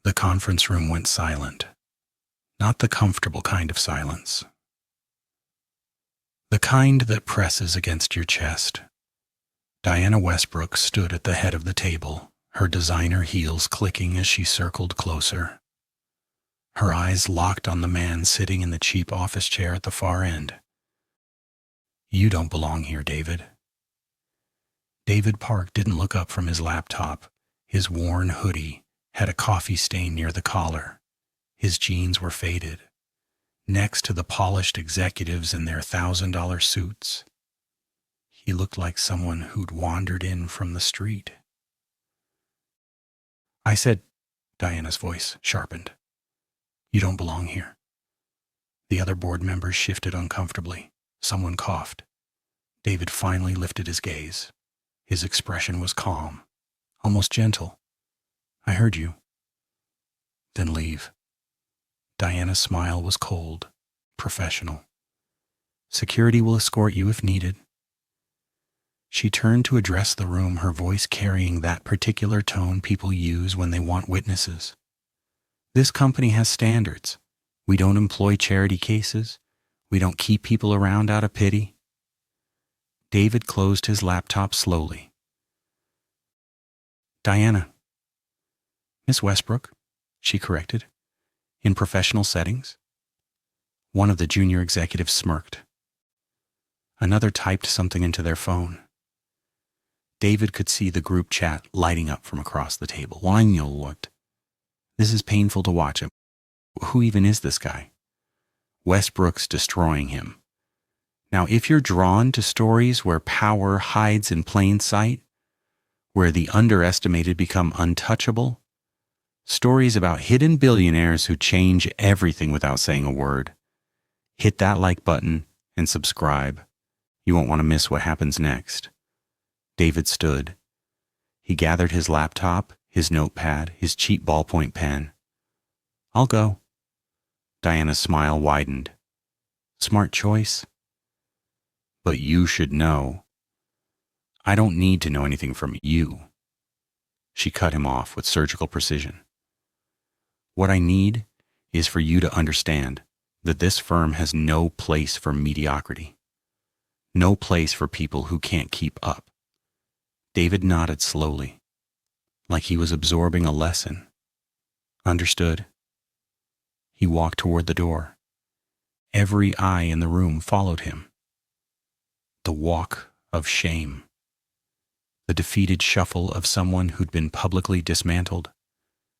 The conference room went silent. Not the comfortable kind of silence. The kind that presses against your chest. Diana Westbrook stood at the head of the table, her designer heels clicking as she circled closer. Her eyes locked on the man sitting in the cheap office chair at the far end. "You don't belong here, David." David Park didn't look up from his laptop. His worn hoodie had a coffee stain near the collar. His jeans were faded. Next to the polished executives in their $1,000 suits, he looked like someone who'd wandered in from the street. "I said," Diana's voice sharpened, "you don't belong here." The other board members shifted uncomfortably. Someone coughed. David finally lifted his gaze. His expression was calm, almost gentle. "I heard you." "Then leave." Diana's smile was cold, professional. "Security will escort you if needed." She turned to address the room, her voice carrying that particular tone people use when they want witnesses. "This company has standards. We don't employ charity cases. We don't keep people around out of pity." David closed his laptop slowly. "Diana." "Miss Westbrook," she corrected. "In professional settings." One of the junior executives smirked. Another typed something into their phone. David could see the group chat lighting up from across the table. "Wanyol looked. This is painful to watch. Who even is this guy? Westbrook's destroying him." Now, if you're drawn to stories where power hides in plain sight, where the underestimated become untouchable, stories about hidden billionaires who change everything without saying a word, hit that like button and subscribe. You won't want to miss what happens next. David stood. He gathered his laptop, his notepad, his cheap ballpoint pen. "I'll go." Diana's smile widened. "Smart choice. But you should know. I don't need to know anything from you." She cut him off with surgical precision. "What I need is for you to understand that this firm has no place for mediocrity. No place for people who can't keep up." David nodded slowly, like he was absorbing a lesson. "Understood." He walked toward the door. Every eye in the room followed him. The walk of shame. The defeated shuffle of someone who'd been publicly dismantled.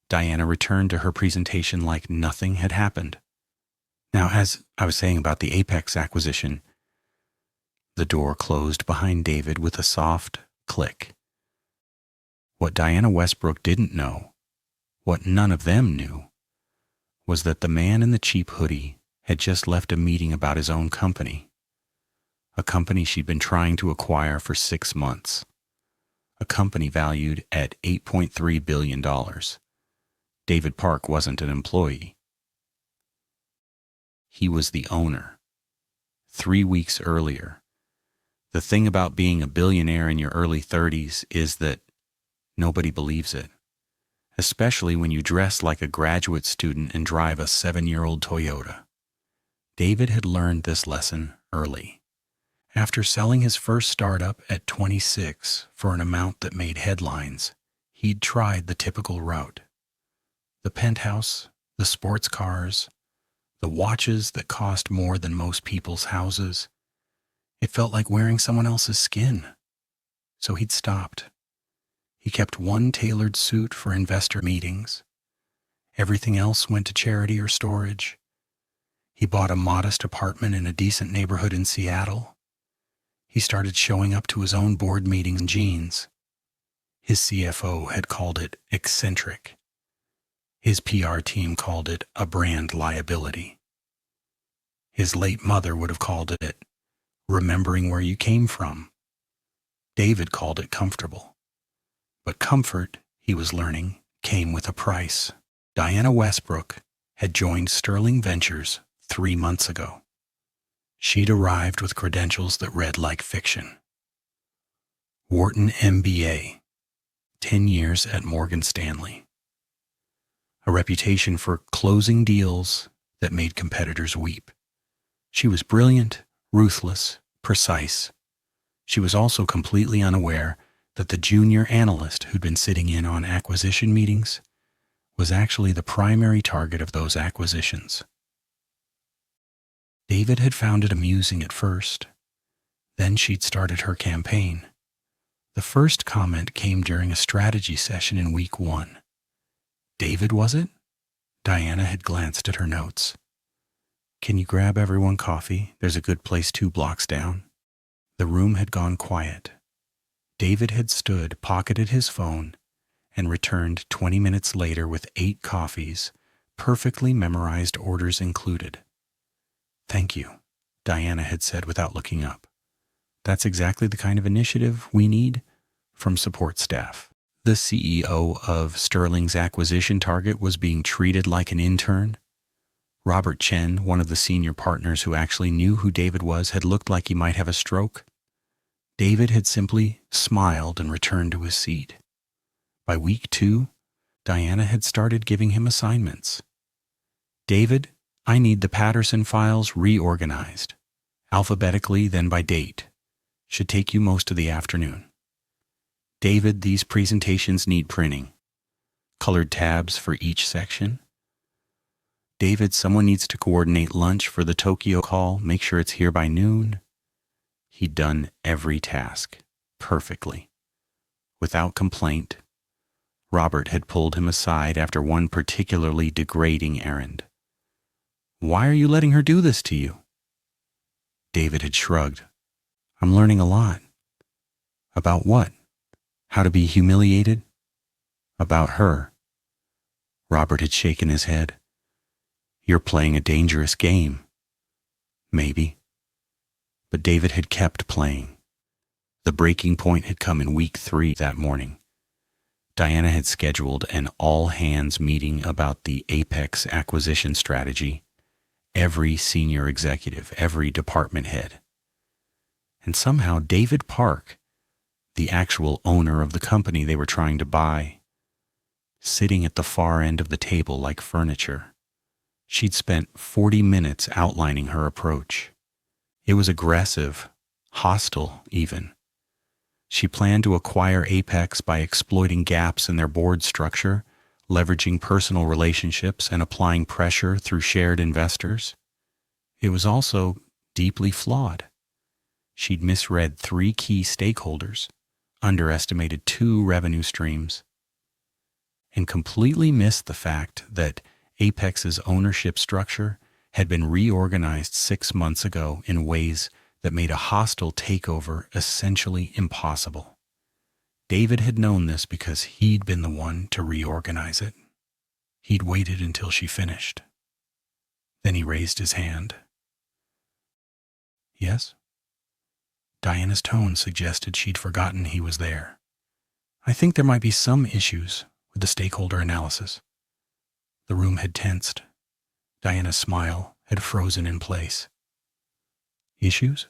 Diana returned to her presentation like nothing had happened. "Now, as I was saying about the Apex acquisition," the door closed behind David with a soft click. What Diana Westbrook didn't know, what none of them knew, was that the man in the cheap hoodie had just left a meeting about his own company. A company she'd been trying to acquire for 6 months. A company valued at $8.3 billion. David Park wasn't an employee. He was the owner. 3 weeks earlier. The thing about being a billionaire in your early 30s is that nobody believes it, especially when you dress like a graduate student and drive a 7-year-old Toyota. David had learned this lesson early. After selling his first startup at 26 for an amount that made headlines, he'd tried the typical route. The penthouse, the sports cars, the watches that cost more than most people's houses. It felt like wearing someone else's skin. So he'd stopped. He kept one tailored suit for investor meetings. Everything else went to charity or storage. He bought a modest apartment in a decent neighborhood in Seattle. He started showing up to his own board meetings in jeans. His CFO had called it eccentric. His PR team called it a brand liability. His late mother would have called it remembering where you came from. David called it comfortable. But comfort, he was learning, came with a price. Diana Westbrook had joined Sterling Ventures 3 months ago. She'd arrived with credentials that read like fiction. Wharton MBA, 10 years at Morgan Stanley. a reputation for closing deals that made competitors weep. She was brilliant, ruthless, precise. She was also completely unaware that the junior analyst who'd been sitting in on acquisition meetings was actually the primary target of those acquisitions. David had found it amusing at first. Then she'd started her campaign. The first comment came during a strategy session in week 1. David, was it? Diana had glanced at her notes. Can you grab everyone coffee? There's a good place 2 blocks down. The room had gone quiet. David had stood, pocketed his phone, and returned 20 minutes later with 8 coffees, perfectly memorized orders included. Thank you, Diana had said without looking up. That's exactly the kind of initiative we need from support staff. The CEO of Sterling's acquisition target was being treated like an intern. Robert Chen, one of the senior partners who actually knew who David was, had looked like he might have a stroke. David had simply smiled and returned to his seat. By week 2, Diana had started giving him assignments. David, I need the Patterson files reorganized, alphabetically, then by date. Should take you most of the afternoon. David, these presentations need printing. Colored tabs for each section. David, someone needs to coordinate lunch for the Tokyo call. Make sure it's here by noon. He'd done every task perfectly. Without complaint, Robert had pulled him aside after one particularly degrading errand. Why are you letting her do this to you? David had shrugged. I'm learning a lot. About what? How to be humiliated? About her. Robert had shaken his head. You're playing a dangerous game. Maybe. But David had kept playing. The breaking point had come in week 3 that morning. Diana had scheduled an all-hands meeting about the Apex acquisition strategy. Every senior executive, every department head. And somehow David Park, the actual owner of the company they were trying to buy, sitting at the far end of the table like furniture. She'd spent 40 minutes outlining her approach. It was aggressive, hostile even. She planned to acquire Apex by exploiting gaps in their board structure, leveraging personal relationships, and applying pressure through shared investors. It was also deeply flawed. She'd misread 3 key stakeholders, underestimated 2 revenue streams, and completely missed the fact that Apex's ownership structure had been reorganized 6 months ago in ways that made a hostile takeover essentially impossible. David had known this because he'd been the one to reorganize it. He'd waited until she finished. Then he raised his hand. Yes? Diana's tone suggested she'd forgotten he was there. I think there might be some issues with the stakeholder analysis. The room had tensed. Diana's smile had frozen in place. Issues?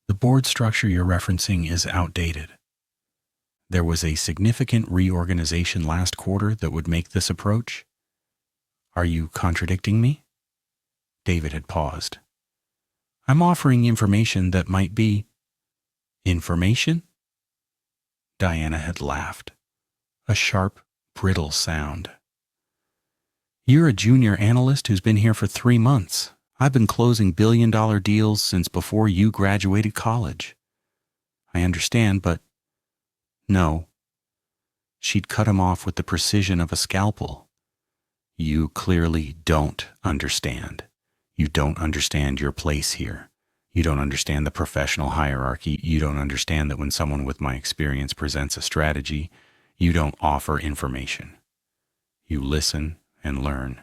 The board structure you're referencing is outdated. There was a significant reorganization last quarter that would make this approach. Are you contradicting me? David had paused. I'm offering information that might be... Information? Diana had laughed. A sharp, brittle sound. You're a junior analyst who's been here for 3 months. I've been closing billion-dollar deals since before you graduated college. I understand, but... No. She'd cut him off with the precision of a scalpel. You clearly don't understand. You don't understand your place here. You don't understand the professional hierarchy. You don't understand that when someone with my experience presents a strategy, you don't offer information. You listen and learn.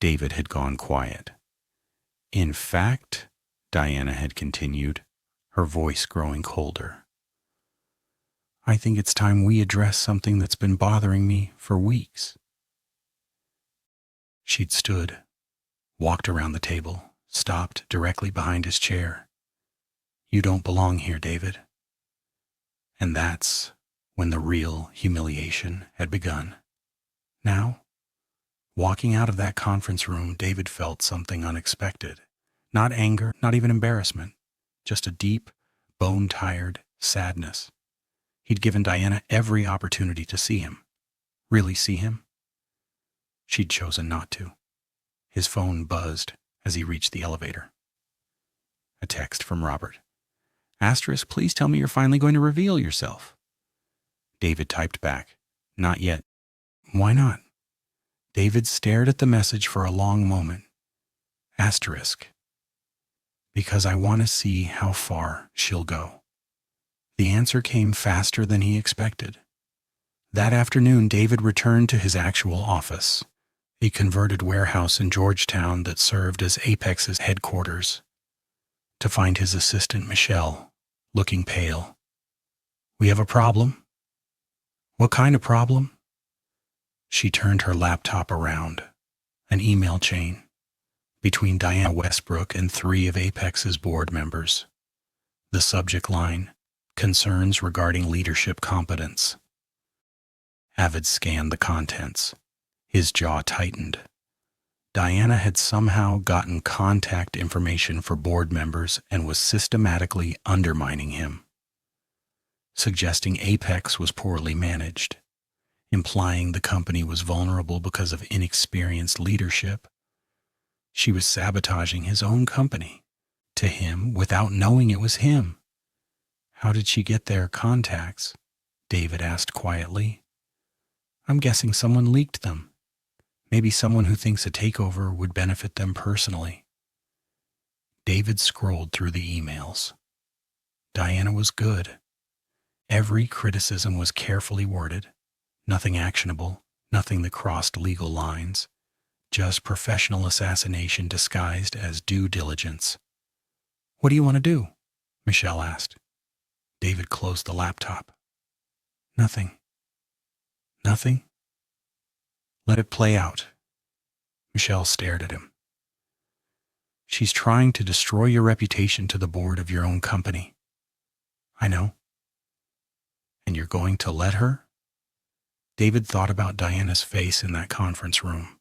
David had gone quiet. In fact, Diana had continued, her voice growing colder, I think it's time we address something that's been bothering me for weeks. She'd stood, walked around the table, stopped directly behind his chair. You don't belong here, David. And that's when the real humiliation had begun. Now, Walking out of that conference room, David felt something unexpected. Not anger, not even embarrassment, just a deep, bone-tired sadness. He'd given Diana every opportunity to see him. Really see him? She'd chosen not to. His phone buzzed as he reached the elevator. A text from Robert. Asterisk, please tell me you're finally going to reveal yourself. David typed back, not yet. Why not? David stared at the message for a long moment. Asterisk. Because I want to see how far she'll go. The answer came faster than he expected. That afternoon, David returned to his actual office, a converted warehouse in Georgetown that served as Apex's headquarters, to find his assistant Michelle, looking pale. We have a problem? What kind of problem? She turned her laptop around. An email chain between Diana Westbrook and 3 of Apex's board members. The subject line, concerns regarding leadership competence. Avid scanned the contents. His jaw tightened. Diana had somehow gotten contact information for board members and was systematically undermining him, suggesting Apex was poorly managed, implying the company was vulnerable because of inexperienced leadership. She was sabotaging his own company to him without knowing it was him. How did she get their contacts? David asked quietly. I'm guessing someone leaked them. Maybe someone who thinks a takeover would benefit them personally. David scrolled through the emails. Diana was good. Every criticism was carefully worded. Nothing actionable, nothing that crossed legal lines. Just professional assassination disguised as due diligence. What do you want to do? Michelle asked. David closed the laptop. Nothing. Nothing? Let it play out. Michelle stared at him. She's trying to destroy your reputation to the board of your own company. I know. And you're going to let her? David thought about Diana's face in that conference room.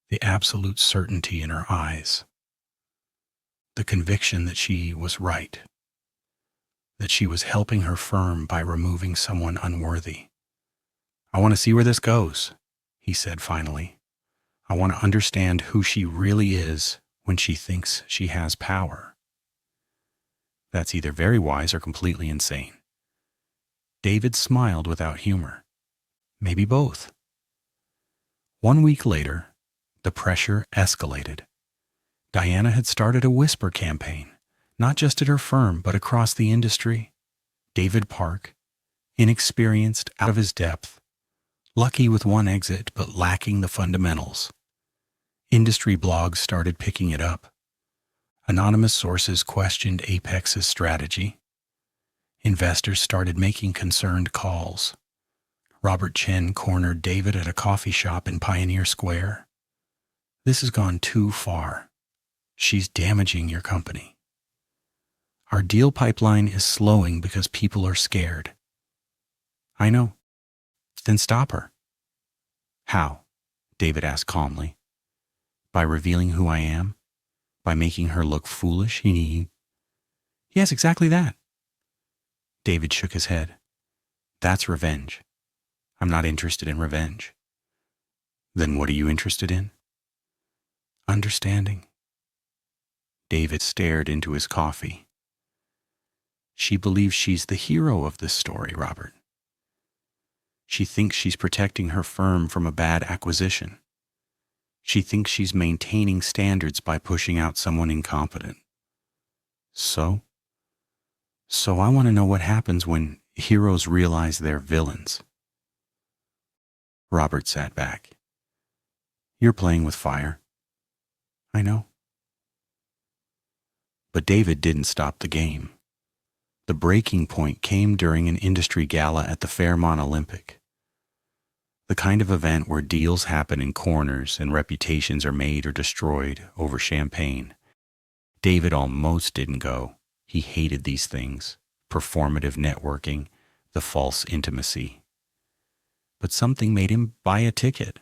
The absolute certainty in her eyes. The conviction that she was right. That she was helping her firm by removing someone unworthy. I want to see where this goes, he said finally. I want to understand who she really is when she thinks she has power. That's either very wise or completely insane. David smiled without humor. Maybe both. 1 week later, the pressure escalated. Diana had started a whisper campaign, not just at her firm, but across the industry. David Park, inexperienced, out of his depth, lucky with one exit, but lacking the fundamentals. Industry blogs started picking it up. Anonymous sources questioned Apex's strategy. Investors started making concerned calls. Robert Chen cornered David at a coffee shop in Pioneer Square. This has gone too far. She's damaging your company. Our deal pipeline is slowing because people are scared. I know. Then stop her. How? David asked calmly. By revealing who I am? By making her look foolish? Yes, exactly that. David shook his head. That's revenge. I'm not interested in revenge. Then what are you interested in? Understanding. David stared into his coffee. She believes she's the hero of this story, Robert. She thinks she's protecting her firm from a bad acquisition. She thinks she's maintaining standards by pushing out someone incompetent. So I want to know what happens when heroes realize they're villains. Robert sat back. You're playing with fire. I know. But David didn't stop the game. The breaking point came during an industry gala at the Fairmont Olympic. The kind of event where deals happen in corners and reputations are made or destroyed over champagne. David almost didn't go. He hated these things, performative networking, the false intimacy. But something made him buy a ticket.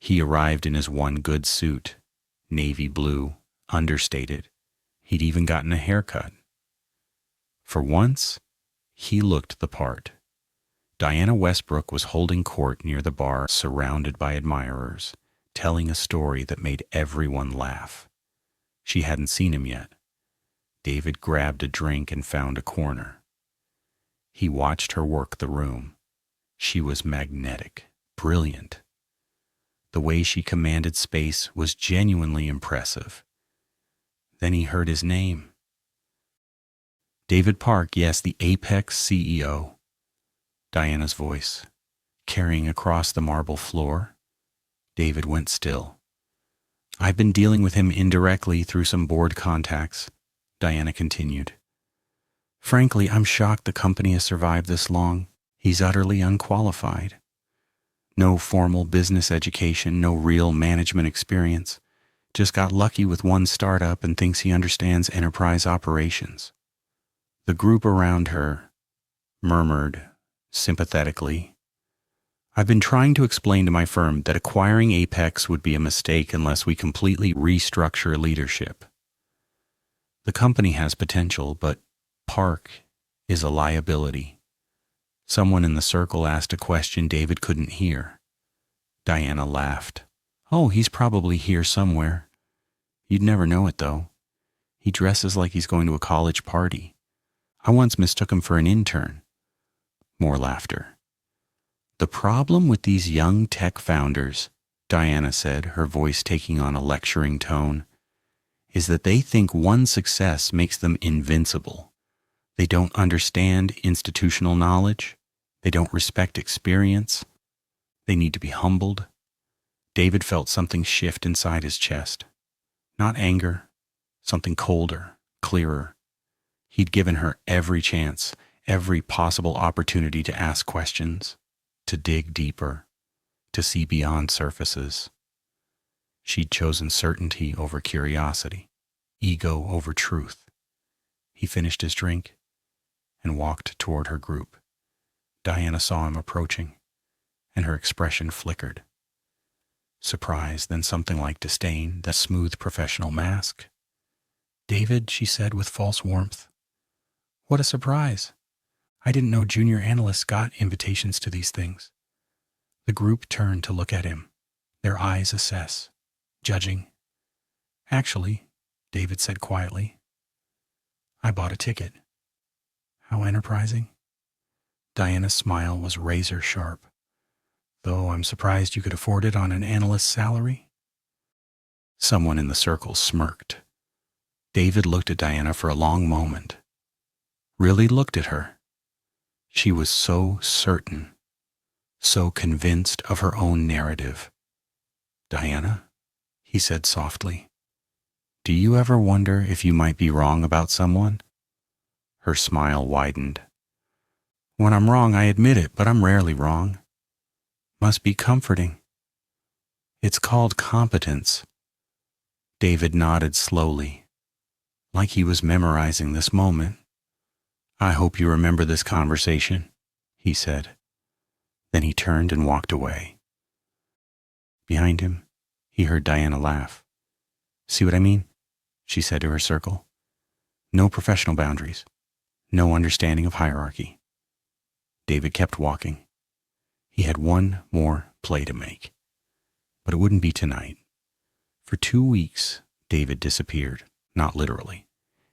He arrived in his one good suit, navy blue, understated. He'd even gotten a haircut. For once, he looked the part. Diana Westbrook was holding court near the bar, surrounded by admirers, telling a story that made everyone laugh. She hadn't seen him yet. David grabbed a drink and found a corner. He watched her work the room. She was magnetic, brilliant. The way she commanded space was genuinely impressive. Then he heard his name. David Park, yes, the Apex CEO. Diana's voice, carrying across the marble floor. David went still. I've been dealing with him indirectly through some board contacts, Diana continued. Frankly, I'm shocked the company has survived this long. He's utterly unqualified. No formal business education, no real management experience. Just got lucky with one startup and thinks he understands enterprise operations. The group around her murmured sympathetically. I've been trying to explain to my firm that acquiring Apex would be a mistake unless we completely restructure leadership. The company has potential, but Park is a liability. Someone in the circle asked a question David couldn't hear. Diana laughed. Oh, he's probably here somewhere. You'd never know it, though. He dresses like he's going to a college party. I once mistook him for an intern. More laughter. The problem with these young tech founders, Diana said, her voice taking on a lecturing tone, is that they think one success makes them invincible. They don't understand institutional knowledge. They don't respect experience. They need to be humbled. David felt something shift inside his chest. Not anger, something colder, clearer. He'd given her every chance, every possible opportunity to ask questions, to dig deeper, to see beyond surfaces. She'd chosen certainty over curiosity, ego over truth. He finished his drink and walked toward her group. Diana saw him approaching, and her expression flickered. Surprise, then something like disdain, that smooth professional mask. David, she said with false warmth. What a surprise. I didn't know junior analysts got invitations to these things. The group turned to look at him, their eyes assess, judging. Actually, David said quietly, I bought a ticket. How enterprising. Diana's smile was razor sharp. Though I'm surprised you could afford it on an analyst's salary. Someone in the circle smirked. David looked at Diana for a long moment. Really looked at her. She was so certain, so convinced of her own narrative. Diana, he said softly, do you ever wonder if you might be wrong about someone? Her smile widened. When I'm wrong, I admit it, but I'm rarely wrong. Must be comforting. It's called competence. David nodded slowly, like he was memorizing this moment. I hope you remember this conversation, he said. Then he turned and walked away. Behind him, he heard Diana laugh. See what I mean? She said to her circle. No professional boundaries. No understanding of hierarchy. David kept walking. He had one more play to make. But it wouldn't be tonight. For 2 weeks, David disappeared, not literally.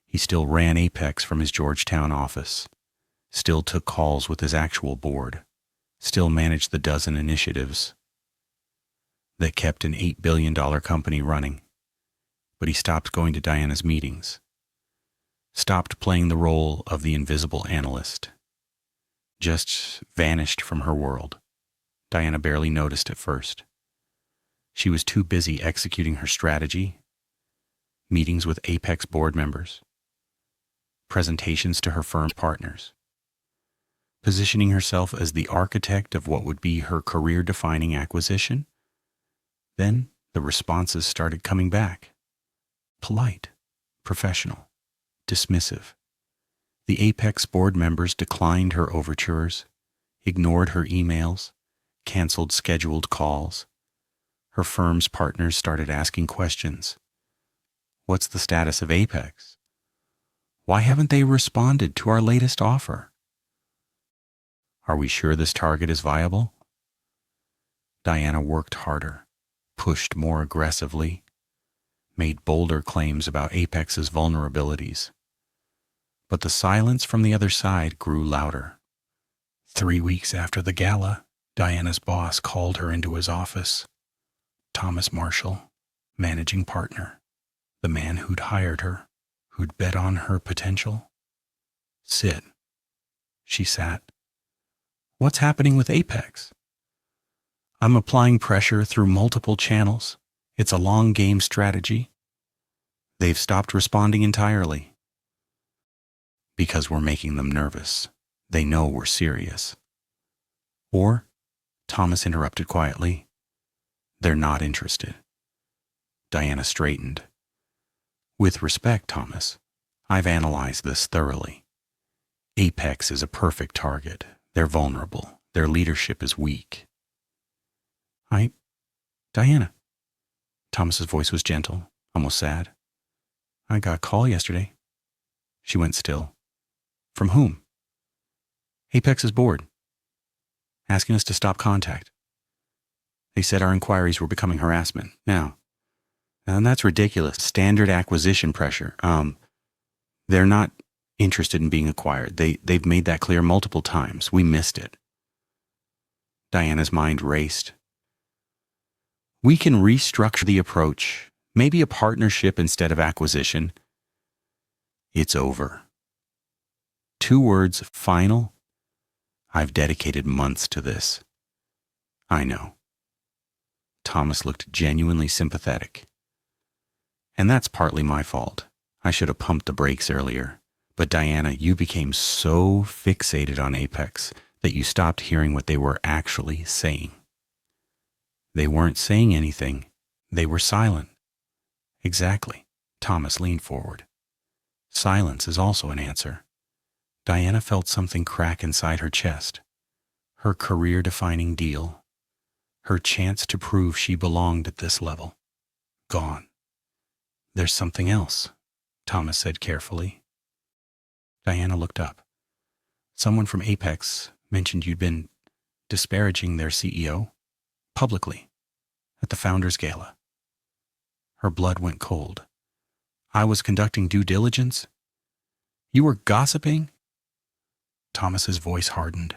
He still ran Apex from his Georgetown office, still took calls with his actual board, still managed the dozen initiatives that kept an $8 billion company running. But he stopped going to Diana's meetings, stopped playing the role of the invisible analyst, just vanished from her world. Diana barely noticed at first. She was too busy executing her strategy, meetings with Apex board members, presentations to her firm's partners, positioning herself as the architect of what would be her career-defining acquisition. Then the responses started coming back. Polite, professional, dismissive. The Apex board members declined her overtures, ignored her emails, canceled scheduled calls. Her firm's partners started asking questions. What's the status of Apex? Why haven't they responded to our latest offer? Are we sure this target is viable? Diana worked harder, pushed more aggressively, made bolder claims about Apex's vulnerabilities. But the silence from the other side grew louder. 3 weeks after the gala, Diana's boss called her into his office. Thomas Marshall, managing partner, the man who'd hired her, who'd bet on her potential. Sit. She sat. What's happening with Apex? I'm applying pressure through multiple channels. It's a long game strategy. They've stopped responding entirely. Because we're making them nervous. They know we're serious. Or, Thomas interrupted quietly, they're not interested. Diana straightened. With respect, Thomas, I've analyzed this thoroughly. Apex is a perfect target. They're vulnerable. Their leadership is weak. Diana. Thomas's voice was gentle, almost sad. I got a call yesterday. She went still. From whom? Apex's board. Asking us to stop contact. They said our inquiries were becoming harassment. Now, and that's ridiculous. Standard acquisition pressure. They're not interested in being acquired. They've made that clear multiple times. We missed it. Diana's mind raced. We can restructure the approach. Maybe a partnership instead of acquisition. It's over. 2 words, final. I've dedicated months to this. I know. Thomas looked genuinely sympathetic. And that's partly my fault. I should have pumped the brakes earlier. But Diana, you became so fixated on Apex that you stopped hearing what they were actually saying. They weren't saying anything. They were silent. Exactly. Thomas leaned forward. Silence is also an answer. Diana felt something crack inside her chest. Her career-defining deal. Her chance to prove she belonged at this level. Gone. There's something else, Thomas said carefully. Diana looked up. Someone from Apex mentioned you'd been disparaging their CEO, publicly, at the Founders Gala. Her blood went cold. I was conducting due diligence? You were gossiping? Thomas's voice hardened.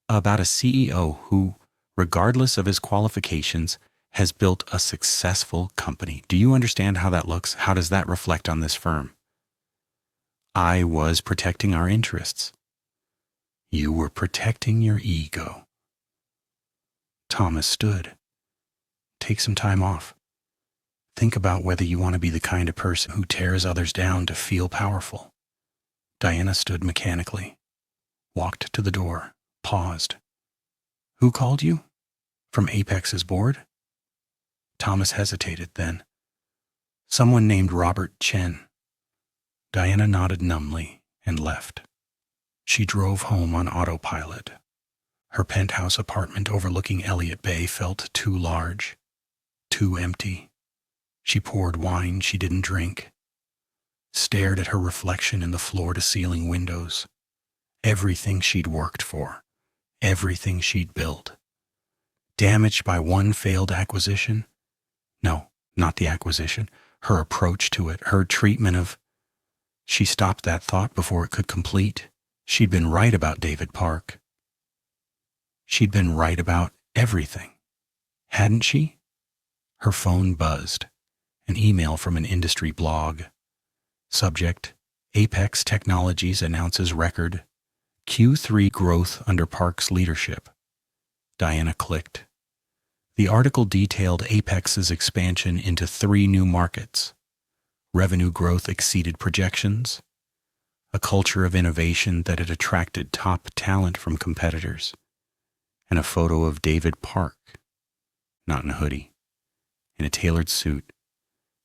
About a CEO who, regardless of his qualifications, has built a successful company. Do you understand how that looks? How does that reflect on this firm? I was protecting our interests. You were protecting your ego. Thomas stood. Take some time off. Think about whether you want to be the kind of person who tears others down to feel powerful. Diana stood mechanically, walked to the door, paused. Who called you? From Apex's board? Thomas hesitated then. Someone named Robert Chen. Diana nodded numbly and left. She drove home on autopilot. Her penthouse apartment overlooking Elliott Bay felt too large, too empty. She poured wine she didn't drink, stared at her reflection in the floor-to-ceiling windows. Everything she'd worked for, everything she'd built. Damaged by one failed acquisition? No, not the acquisition. Her approach to it, her treatment of... She stopped that thought before it could complete. She'd been right about David Park. She'd been right about everything. Hadn't she? Her phone buzzed. An email from an industry blog. Subject, Apex Technologies announces record. Q3 growth under Park's leadership. Diana clicked. The article detailed Apex's expansion into 3 new markets. Revenue growth exceeded projections. A culture of innovation that had attracted top talent from competitors. And a photo of David Park, not in a hoodie, in a tailored suit,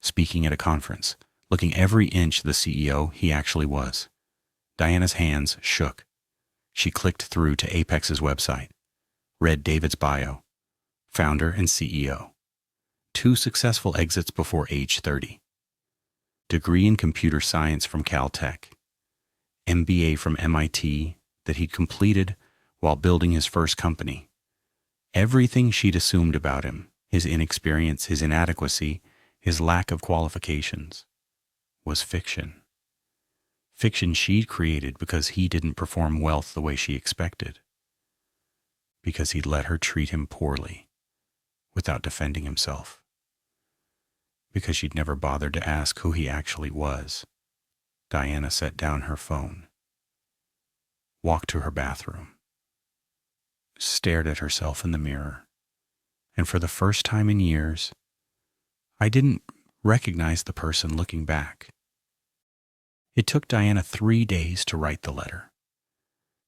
speaking at a conference, looking every inch the CEO he actually was. Diana's hands shook. She clicked through to Apex's website, read David's bio, founder and CEO, 2 successful exits before age 30. Degree in computer science from Caltech. MBA from MIT that he'd completed while building his first company. Everything she'd assumed about him, his inexperience, his inadequacy, his lack of qualifications, was fiction. Fiction she'd created because he didn't perform wealth the way she expected. Because he'd let her treat him poorly, without defending himself. Because she'd never bothered to ask who he actually was. Diana set down her phone, walked to her bathroom, stared at herself in the mirror, and for the first time in years, I didn't recognize the person looking back. It took Diana 3 days to write the letter.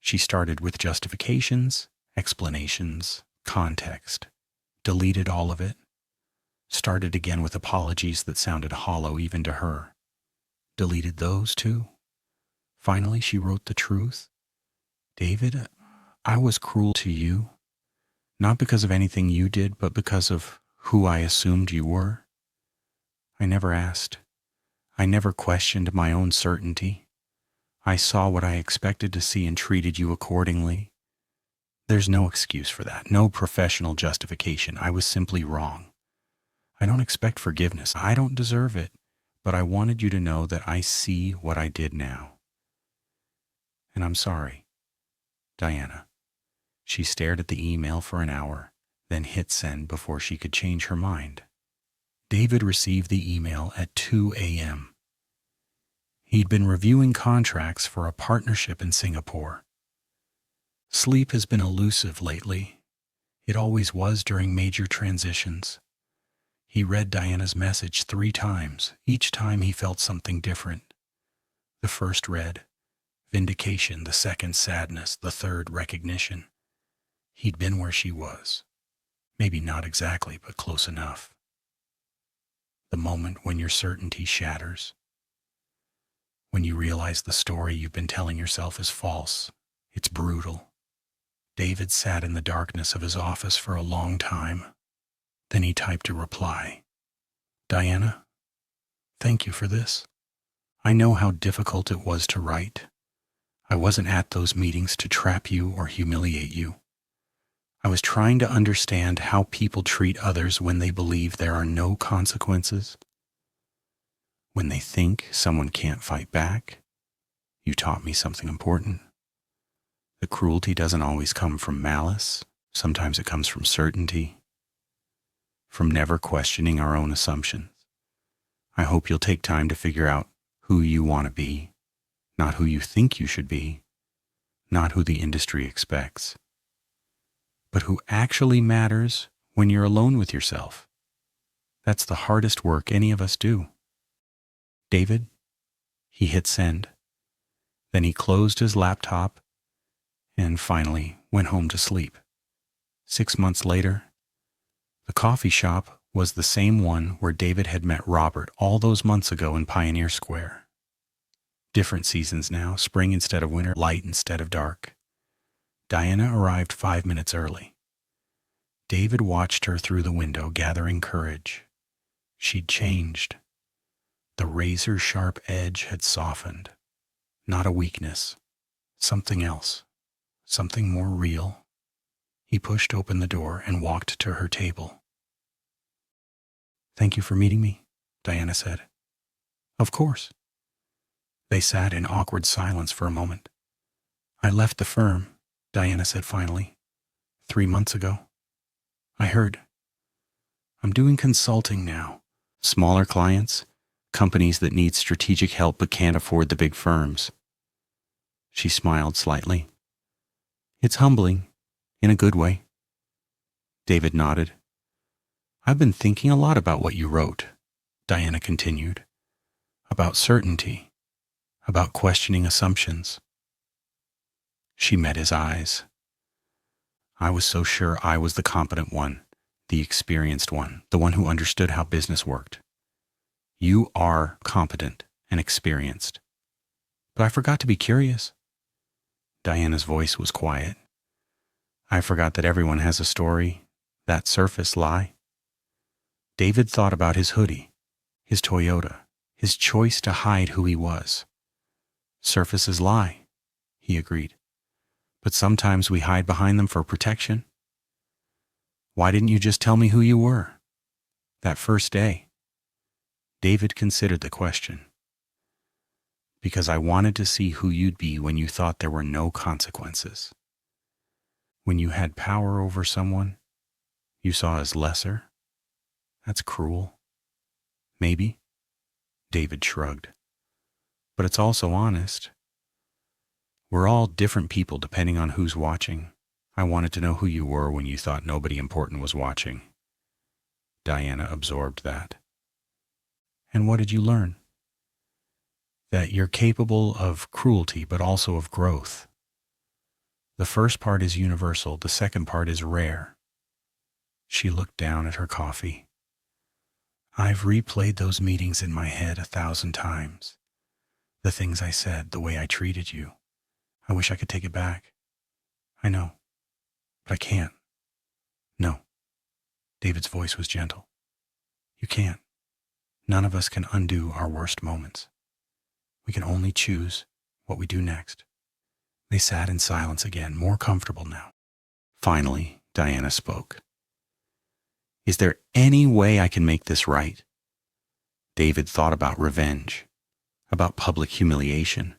She started with justifications, explanations, context, deleted all of it, started again with apologies that sounded hollow even to her, deleted those too. Finally, she wrote the truth. David, I was cruel to you, not because of anything you did, but because of who I assumed you were. I never asked. I never questioned my own certainty. I saw what I expected to see and treated you accordingly. There's no excuse for that, no professional justification. I was simply wrong. I don't expect forgiveness. I don't deserve it, but I wanted you to know that I see what I did now. And I'm sorry, Diana. She stared at the email for an hour, then hit send before she could change her mind. David received the email at 2 a.m. He'd been reviewing contracts for a partnership in Singapore. Sleep has been elusive lately. It always was during major transitions. He read Diana's message 3 times. Each time he felt something different. The first read, vindication. The second, sadness. The third, recognition. He'd been where she was. Maybe not exactly, but close enough. The moment when your certainty shatters. When you realize the story you've been telling yourself is false. It's brutal. David sat in the darkness of his office for a long time. Then he typed a reply. Diana, thank you for this. I know how difficult it was to write. I wasn't at those meetings to trap you or humiliate you. I was trying to understand how people treat others when they believe there are no consequences. When they think someone can't fight back. You taught me something important. The cruelty doesn't always come from malice. Sometimes it comes from certainty. From never questioning our own assumptions. I hope you'll take time to figure out who you want to be, not who you think you should be, not who the industry expects, but who actually matters when you're alone with yourself. That's the hardest work any of us do. David, he hit send. Then he closed his laptop and finally went home to sleep. 6 months later, the coffee shop was the same one where David had met Robert all those months ago in Pioneer Square. Different seasons now, spring instead of winter, light instead of dark. Diana arrived 5 minutes early. David watched her through the window, gathering courage. She'd changed. The razor-sharp edge had softened. Not a weakness. Something else. Something more real. He pushed open the door and walked to her table. Thank you for meeting me, Diana said. Of course. They sat in awkward silence for a moment. I left the firm, Diana said finally, 3 months ago. I heard. I'm doing consulting now. Smaller clients, companies that need strategic help but can't afford the big firms. She smiled slightly. It's humbling, in a good way. David nodded. I've been thinking a lot about what you wrote, Diana continued. About certainty, about questioning assumptions. She met his eyes. I was so sure I was the competent one, the experienced one, the one who understood how business worked. You are competent and experienced. But I forgot to be curious. Diana's voice was quiet. I forgot that everyone has a story, that surface lie. David thought about his hoodie, his Toyota, his choice to hide who he was. Surfaces lie, he agreed. But sometimes we hide behind them for protection. Why didn't you just tell me who you were? That first day. David considered the question. Because I wanted to see who you'd be when you thought there were no consequences. When you had power over someone you saw as lesser. That's cruel. Maybe. David shrugged. But it's also honest. We're all different people depending on who's watching. I wanted to know who you were when you thought nobody important was watching. Diana absorbed that. And what did you learn? That you're capable of cruelty, but also of growth. The first part is universal, the second part is rare. She looked down at her coffee. I've replayed those meetings in my head 1,000 times. The things I said, the way I treated you. I wish I could take it back. I know, but I can't. No. David's voice was gentle. You can't. None of us can undo our worst moments. We can only choose what we do next. They sat in silence again, more comfortable now. Finally, Diana spoke. Is there any way I can make this right? David thought about revenge, about public humiliation,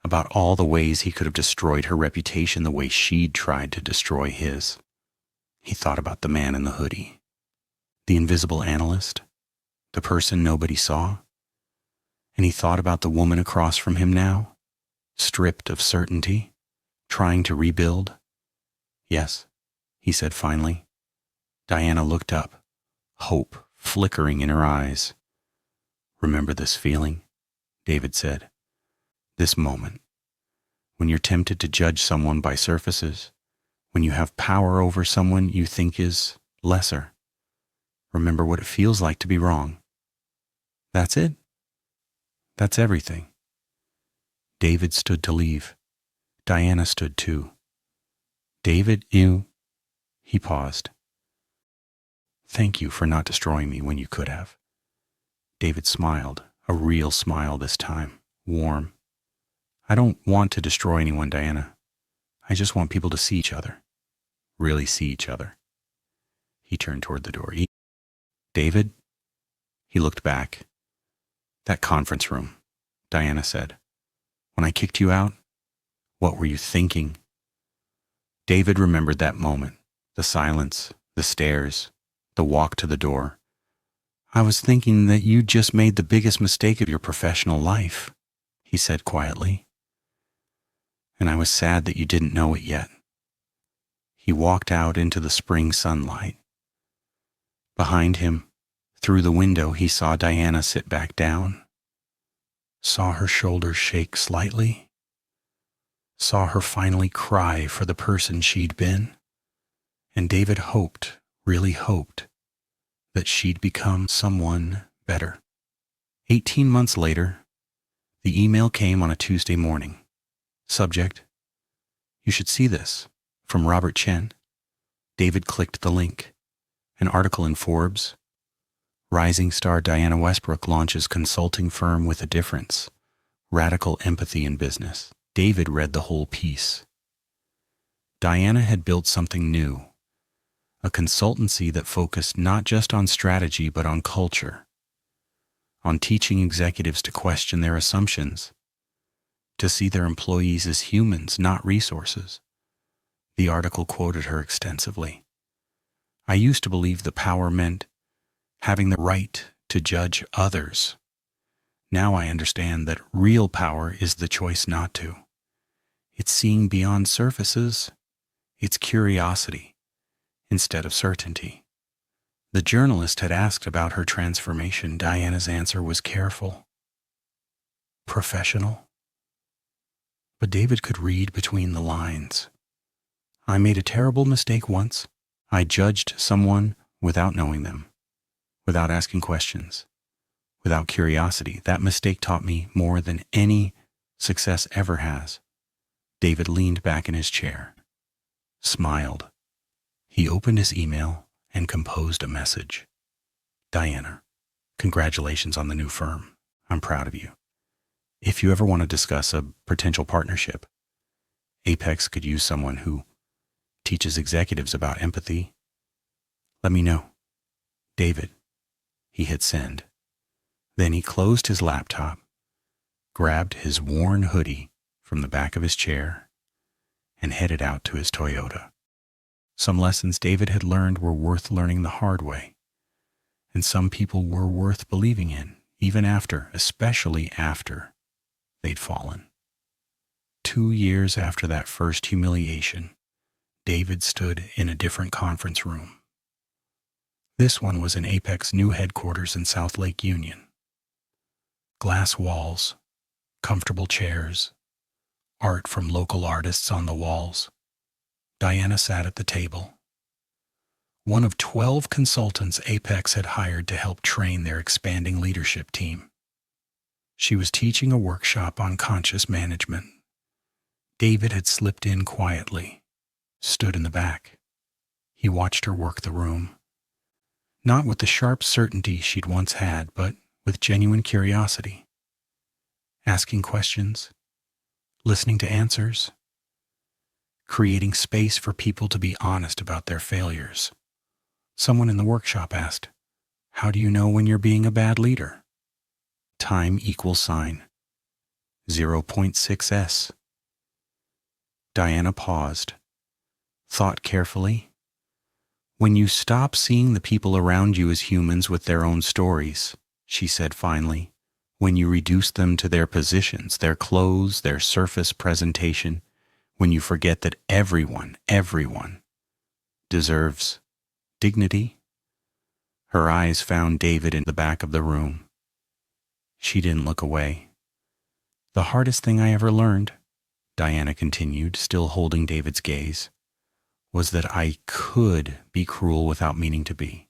about all the ways he could have destroyed her reputation the way she'd tried to destroy his. He thought about the man in the hoodie, the invisible analyst, the person nobody saw. And he thought about the woman across from him now, stripped of certainty, trying to rebuild. Yes, he said finally. Diana looked up, hope flickering in her eyes. Remember this feeling, David said. This moment, when you're tempted to judge someone by surfaces, when you have power over someone you think is lesser. Remember what it feels like to be wrong. That's it. That's everything. David stood to leave. Diana stood too. David, you... He paused. Thank you for not destroying me when you could have. David smiled, a real smile this time, warm. I don't want to destroy anyone, Diana. I just want people to see each other. Really see each other. He turned toward the door. David? He looked back. That conference room, Diana said. When I kicked you out, what were you thinking? David remembered that moment, the silence, the stares, the walk to the door. I was thinking that you just made the biggest mistake of your professional life, he said quietly. And I was sad that you didn't know it yet. He walked out into the spring sunlight. Behind him, through the window, he saw Diana sit back down. Saw her shoulders shake slightly. Saw her finally cry for the person she'd been. And David hoped, really hoped, that she'd become someone better. 18 months later, the email came on a Tuesday morning. Subject, you should see this, from Robert Chen. David clicked the link. An article in Forbes. Rising star Diana Westbrook launches consulting firm with a difference. Radical empathy in business. David read the whole piece. Diana had built something new. A consultancy that focused not just on strategy but on culture. On teaching executives to question their assumptions. To see their employees as humans, not resources. The article quoted her extensively. I used to believe the power meant having the right to judge others. Now I understand that real power is the choice not to. It's seeing beyond surfaces. It's curiosity instead of certainty. The journalist had asked about her transformation. Diana's answer was careful, professional. But David could read between the lines. I made a terrible mistake once. I judged someone without knowing them, without asking questions, without curiosity. That mistake taught me more than any success ever has. David leaned back in his chair, smiled. He opened his email and composed a message. Diana, congratulations on the new firm. I'm proud of you. If you ever want to discuss a potential partnership, Apex could use someone who teaches executives about empathy. Let me know. David. He hit send. Then he closed his laptop, grabbed his worn hoodie from the back of his chair, and headed out to his Toyota. Some lessons David had learned were worth learning the hard way, and some people were worth believing in, even after, especially after, they'd fallen. 2 years after that first humiliation, David stood in a different conference room. This one was in Apex new headquarters in South Lake Union. Glass walls, comfortable chairs, art from local artists on the walls. Diana sat at the table. One of 12 consultants Apex had hired to help train their expanding leadership team. She was teaching a workshop on conscious management. David had slipped in quietly, stood in the back. He watched her work the room. Not with the sharp certainty she'd once had, but with genuine curiosity. Asking questions, listening to answers, creating space for people to be honest about their failures. Someone in the workshop asked, "How do you know when you're being a bad leader?" Time equals sign. 0.6s. Diana paused, thought carefully. When you stop seeing the people around you as humans with their own stories, she said finally, when you reduce them to their positions, their clothes, their surface presentation, when you forget that everyone deserves dignity. Her eyes found David in the back of the room. She didn't look away. The hardest thing I ever learned, Diana continued, still holding David's gaze, was that I could be cruel without meaning to be,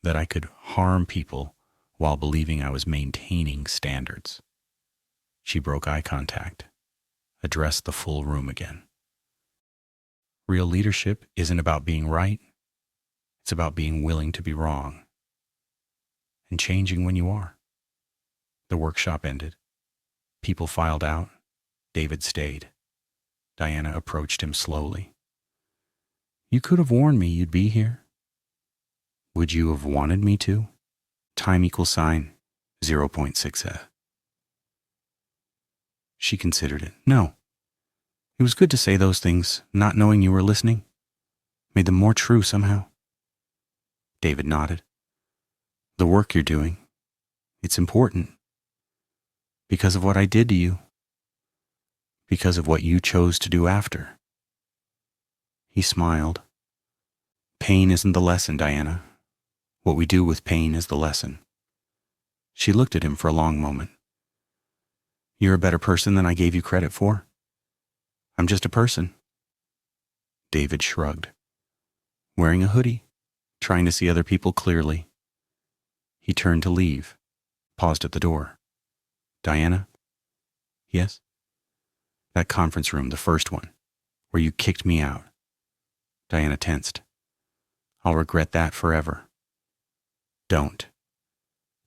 that I could harm people while believing I was maintaining standards. She broke eye contact, addressed the full room again. Real leadership isn't about being right. It's about being willing to be wrong and changing when you are. The workshop ended. People filed out. David stayed. Diana approached him slowly. "You could have warned me you'd be here." "Would you have wanted me to?" Time equals sign 0.6. She considered it. "No. It was good to say those things, not knowing you were listening. Made them more true somehow." David nodded. "The work you're doing, it's important. Because of what I did to you. Because of what you chose to do after." He smiled. "Pain isn't the lesson, Diana. What we do with pain is the lesson." She looked at him for a long moment. "You're a better person than I gave you credit for. I'm just a person." David shrugged. Wearing a hoodie, trying to see other people clearly. He turned to leave, paused at the door. "Diana?" "Yes?" "That conference room, the first one, where you kicked me out." Diana tensed. "I'll regret that forever." "Don't."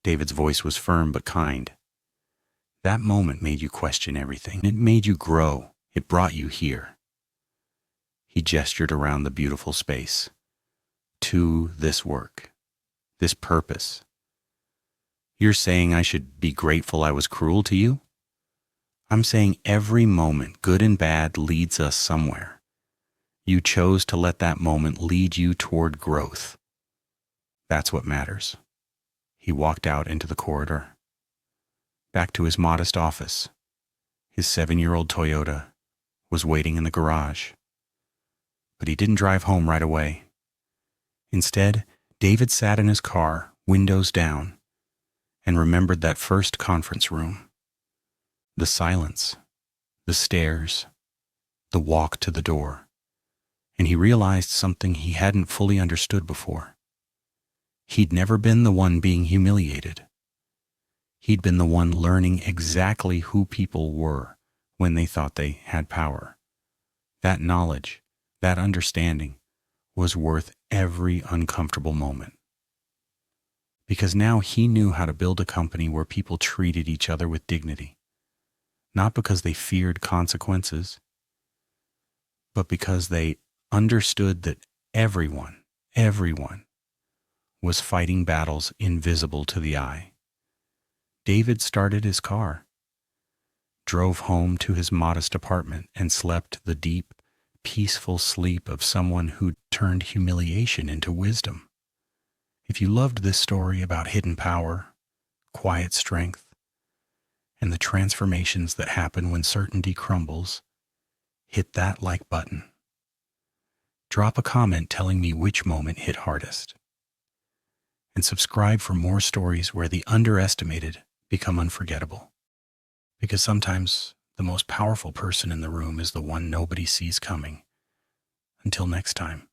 David's voice was firm but kind. "That moment made you question everything. It made you grow. It brought you here." He gestured around the beautiful space. "To this work. This purpose. You're saying I should be grateful I was cruel to you? I'm saying every moment, good and bad, leads us somewhere. You chose to let that moment lead you toward growth. That's what matters." He walked out into the corridor. Back to his modest office. His 7-year-old Toyota was waiting in the garage. But he didn't drive home right away. Instead, David sat in his car, windows down, and remembered that first conference room. The silence, the stairs, the walk to the door. And he realized something he hadn't fully understood before. He'd never been the one being humiliated. He'd been the one learning exactly who people were when they thought they had power. That knowledge, that understanding, was worth every uncomfortable moment. because now he knew how to build a company where people treated each other with dignity, not because they feared consequences, but because they understood that everyone was fighting battles invisible to the eye. David started his car, drove home to his modest apartment, and slept the deep, peaceful sleep of someone who turned humiliation into wisdom. If you loved this story about hidden power, quiet strength, and the transformations that happen when certainty crumbles, hit that like button. Drop a comment telling me which moment hit hardest. And subscribe for more stories where the underestimated become unforgettable. Because sometimes the most powerful person in the room is the one nobody sees coming. Until next time.